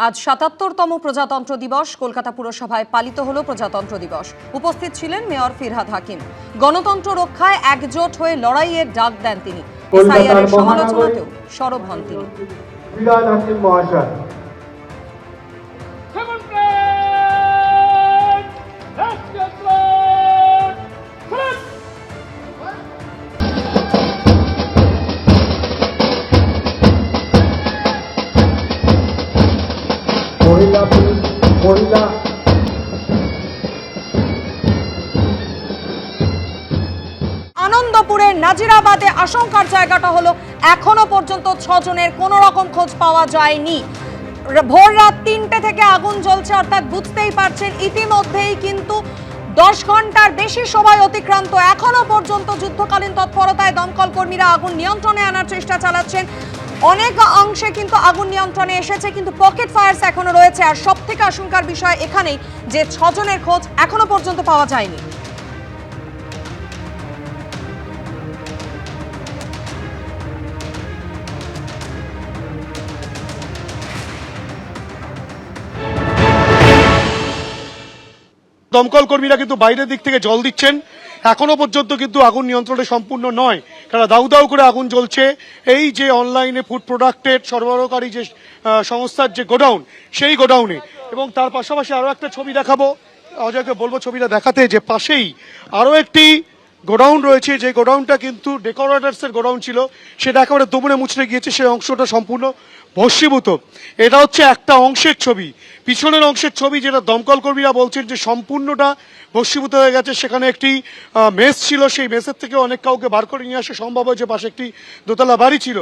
আজ ৭৭তম প্রজাতন্ত্র দিবস। কলকাতা পুরসভায় পালিত হলো প্রজাতন্ত্র দিবস। উপস্থিত ছিলেন মেয়র ফিরহাদ হাকিম। গণতন্ত্র রক্ষায় একজোট হয়ে লড়াইয়ের ডাক দেন তিনি। এসআইআরের সমালোচনাতেও সরব হন তিনি। ফিরহাদ হাকিম মহাশয়। আনন্দপুরের নাজিরাবাদে আশঙ্কার জায়গাটা হলো এখনো পর্যন্ত 6 জনের কোনো রকম খোঁজ পাওয়া যায়নি। ভোর রাত 3টে থেকে আগুন জ্বলছে, অর্থাৎ বুঝতেই পারছেন ইতিমধ্যেই কিন্তু 10 ঘন্টার বেশি সময় অতিক্রান্ত। এখনো পর্যন্ত যুদ্ধকালীন তৎপরতায় দমকল কর্মীরা আগুন নিয়ন্ত্রণে আনার চেষ্টা চালাচ্ছেন। অনেক অংশে কিন্তু আগুন নিয়ন্ত্রণে এসেছে, কিন্তু পকেট ফায়ার্স এখনো রয়েছে। আর সব থেকে আশঙ্কার বিষয় এখানেই যে 6 জনের খোঁজ এখনো পর্যন্ত পাওয়া যায়নি। দমকল কর্মীরা কিন্তু বাইরের দিক থেকে জল দিচ্ছেন। এখনো পর্যন্ত কিন্তু আগুন নিয়ন্ত্রণে সম্পূর্ণ নয়, কারণ দাউ দাউ করে আগুন জ্বলছে। এই যে অনলাইনে ফুড প্রোডাক্টের সরবরাহকারী যে সংস্থার যে গোডাউন, সেই গোডাউনে। এবং তার পাশাপাশি আরো একটা ছবি দেখাবো, অজয়কে বলবো ছবিটা দেখাতে, যে পাশেই আরো একটি গোডাউন রয়েছে। যে গোডাউনটা কিন্তু ডেকোরেটার্সের গোডাউন ছিল, সেটা একেবারে দুমড়ে মুচড়ে গিয়েছে, সেই অংশটা সম্পূর্ণ ভস্মীভূত। এটা হচ্ছে একটা অংশের ছবি, পিছনের অংশের ছবি, যেটা দমকল কর্মীরা বলছেন যে সম্পূর্ণটা ভস্মীভূত হয়ে গেছে। সেখানে একটি মেস ছিল, সেই মেসের থেকে অনেক কাউকে বার করে নিয়ে আসা সম্ভব হয়েছে। পাশে একটি দোতলা বাড়ি ছিল,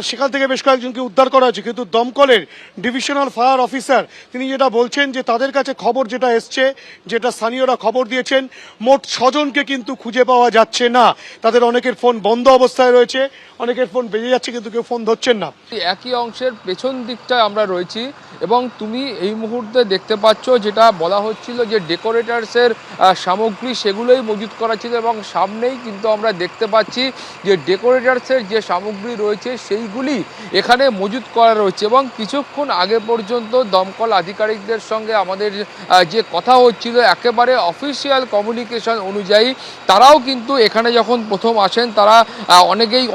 সেখান থেকে বেশ কয়েকজনকে উদ্ধার করা হয়েছে। কিন্তু দমকলের ডিভিশনাল ফায়ার অফিসার তিনি যেটা বলছেন, যে তাদের কাছে খবর যেটা এসছে, যেটা স্থানীয়রা খবর দিয়েছেন, মোট 6 জনকে কিন্তু খুঁজে পাওয়া যাচ্ছে না। তাদের অনেকের ফোন বন্ধ অবস্থায় রয়েছে, অনেকের ফোন বেজে যাচ্ছে, কিন্তু কেউ ফোন ধরছেন না। একই অংশের পেছন দিকটায় আমরা রয়েছি এবং তুমি এই মুহূর্তে দেখতে পাচ্ছ যেটা বলা হচ্ছিল যে ডেকোরেটার্সের সামগ্রী সেগুলোই মজুত করা ছিল, এবং সামনেই কিন্তু আমরা দেখতে পাচ্ছি যে ডেকোরেটার্সের যে সামগ্রী রয়েছে সেইগুলি এখানে মজুত করা রয়েছে। এবং কিছুক্ষণ আগে পর্যন্ত দমকল আধিকারিকদের সঙ্গে আমাদের যে কথা হচ্ছিল, একেবারে অফিসিয়াল কমিউনিকেশন অনুযায়ী তারাও কিন্তু এখানে যখন প্রথম আসেন, তারা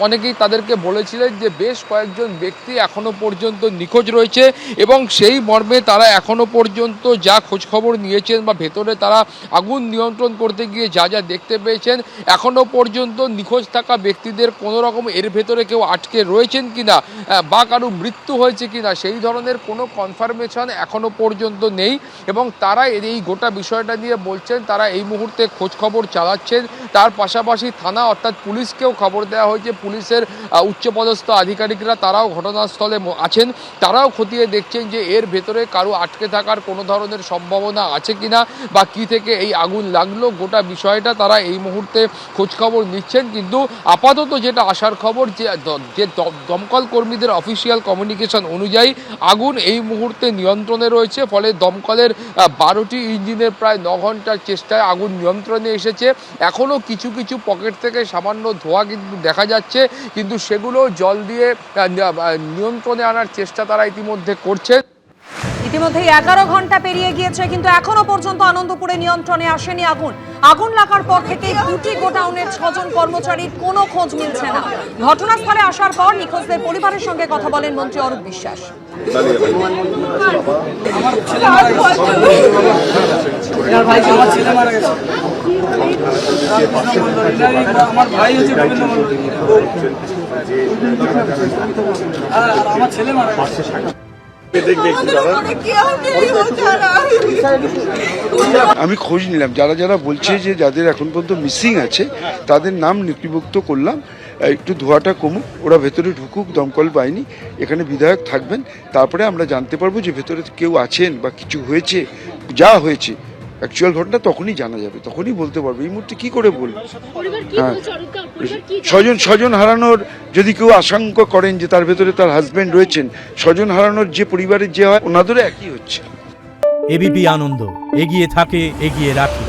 অনেকেই তাদেরকে বলেছিলেন যে বেশ কয়েকজন ব্যক্তি এখনো পর্যন্ত নিখোঁজ রয়েছে, এবং সেই মর্মে তারা এখনো পর্যন্ত যা খোঁজখবর নিয়েছেন বা ভেতরে তারা আগুন নিয়ন্ত্রণ করতে গিয়ে যা যা দেখতে পেয়েছেন, এখনো পর্যন্ত নিখোঁজ থাকা ব্যক্তিদের কোনো রকম এর ভেতরে কেউ আটকে রয়েছেন কিনা বা কারো মৃত্যু হয়েছে কিনা সেই ধরনের কোনো কনফার্মেশন এখনো পর্যন্ত নেই। এবং তারা এই গোটা বিষয়টা নিয়ে বলছেন তারা এই মুহূর্তে খোঁজখবর চালাচ্ছেন। তার পাশাপাশি থানা অর্থাৎ পুলিশকেও খবর দেওয়া হয়েছে। পুলিশের উচ্চপদস্থ আধিকারিকরা তারাও ঘটনাস্থলে আছেন, তারাও খতিয়ে দেখছেন যে এর ভেতরে কারো আটকে থাকার কোনো ধরনের সম্ভাবনা আছে কিনা বা কি থেকে এই আগুন লাগলো, গোটা বিষয়টা তারা এই মুহূর্তে খোঁজখবর নিচ্ছেন। কিন্তু আপাতত যেটা আসার খবর, যে দমকল কর্মীদের অফিসিয়াল কমিউনিকেশন অনুযায়ী আগুন এই মুহূর্তে নিয়ন্ত্রণে রয়েছে। ফলে দমকলের 12টি ইঞ্জিনের প্রায় 9 ঘন্টার চেষ্টায় আগুন নিয়ন্ত্রণে এসেছে। এখনও কিছু কিছু পকেট থেকে সামান্য ধোঁয়া কিন্তু দেখা যাচ্ছে, কিন্তু সেগুলো জল দিয়ে নিয়ন্ত্রণে আনার চেষ্টা তারা ইতিমধ্যে করছে। ইতিমধ্যেই 11 ঘন্টা পেরিয়ে গিয়েছে, কিন্তু এখনো পর্যন্ত আনন্দপুরে নিয়ন্ত্রণে আসেনি আগুন। আগুন লাগার পর থেকেই দুটি গোডাউনের 6 জন কর্মচারীর কোনো খোঁজ মিলছে না। ঘটনাস্থলে আসার পর নিখোঁজদের পরিবারের সঙ্গে কথা বলেন মন্ত্রী অরূপ বিশ্বাস। আমি খোঁজ নিলাম, যারা যারা বলছে যে যাদের এখন পর্যন্ত মিসিং আছে তাদের নাম লিপিবদ্ধ করলাম। একটু ধোঁয়াটা কমুক, ওরা ভেতরে ঢুকুক, দমকল বাহিনী এখানে বিধায়ক থাকবেন, তারপরে আমরা জানতে পারবো যে ভেতরে কেউ আছেন বা কিছু হয়েছে। যা হয়েছে অ্যাকচুয়াল ঘটনা তখনই জানা যাবে, তখনই বলতে পারবো। এই মুহূর্তে কি করে বলবো? হ্যাঁ, 6 জন হারানোর যদি কেউ আশঙ্কা করেন যে তার ভেতরে তার হাজবেন্ড রয়েছেন, 6 জন হারানোর যে পরিবারের যে হয় ওনাদেরও একই হচ্ছে। এবিপি আনন্দ, এগিয়ে থাকে, এগিয়ে রাখে।